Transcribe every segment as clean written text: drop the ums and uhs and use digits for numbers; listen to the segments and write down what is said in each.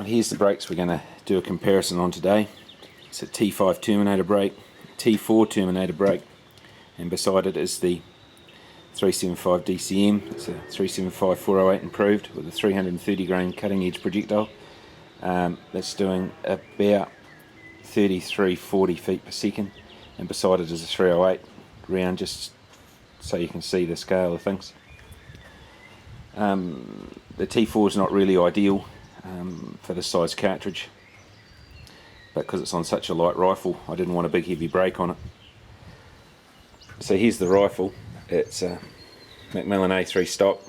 Well, here's the brakes we're going to do a comparison on today. It's a T5 Terminator brake, T4 Terminator brake, and beside it is the 375 DCM. It's a 375 408 improved with a 330 grain cutting edge projectile. That's doing about 33-40 feet per second, and beside it is a 308 round, just so you can see the scale of things. The T4 is not really ideal for this size cartridge, but because it's on such a light rifle, I didn't want a big heavy brake on it. So here's the rifle. It's a Macmillan A3 stock,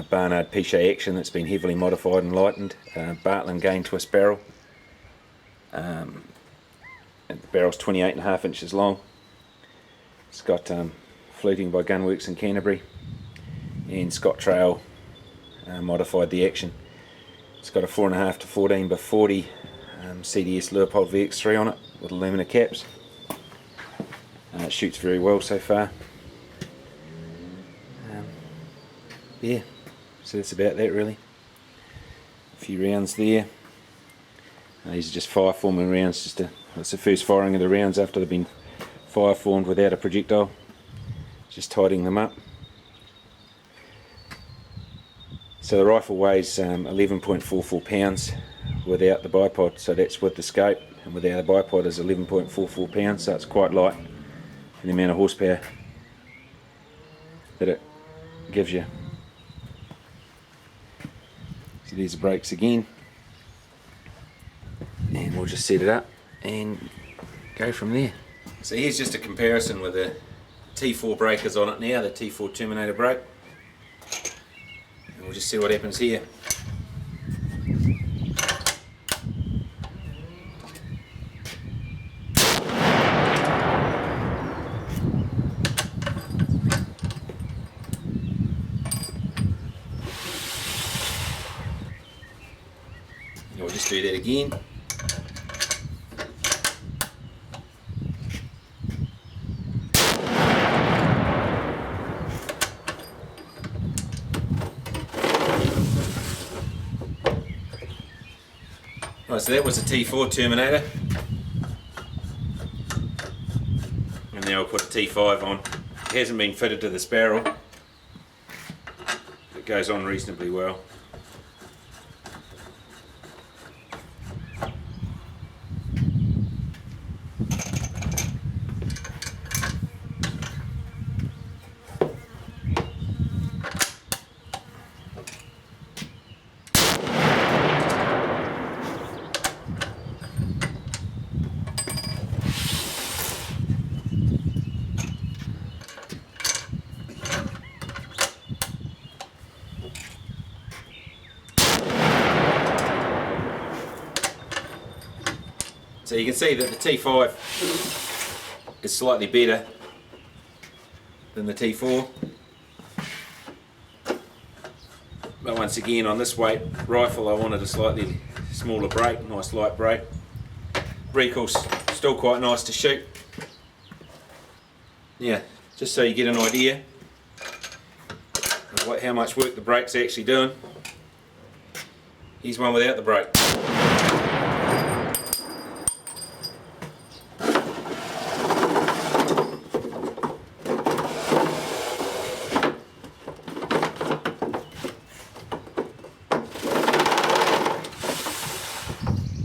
Barnard Pichet action that's been heavily modified and lightened, Bartlein gain twist barrel. And the barrel's 28.5 inches long. It's got fluting by Gunworks in Canterbury, and Scott Trail modified the action. It's got a 4.5 to 14 by 40 CDS Leupold VX3 on it with alumina caps. It shoots very well so far. Yeah, so that's about that really. A few rounds there. These are just fire forming rounds. That's the first firing of the rounds after they've been fire formed without a projectile. Just tidying them up. So the rifle weighs 11.44 pounds without the bipod, so that's with the scope, and without a bipod is 11.44 pounds, so it's quite light for the amount of horsepower that it gives you. So there's the brakes again, and we'll just set it up and go from there. So here's just a comparison with the T4 breakers on it now, the T4 Terminator brake. We'll just see what happens here. And we'll just do that again. Right, so that was a T4 Terminator, and now we'll put a T5 on. It hasn't been fitted to this barrel. It goes on reasonably well. So you can see that the T5 is slightly better than the T4, but once again on this weight rifle I wanted a slightly smaller brake, nice light brake. Recoil's still quite nice to shoot. Yeah, just so you get an idea of how much work the brake's actually doing. Here's one without the brake.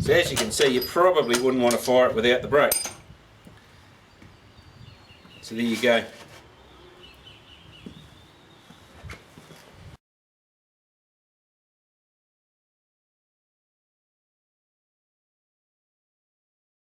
So as you can see, you probably wouldn't want to fire it without the brake. So there you go.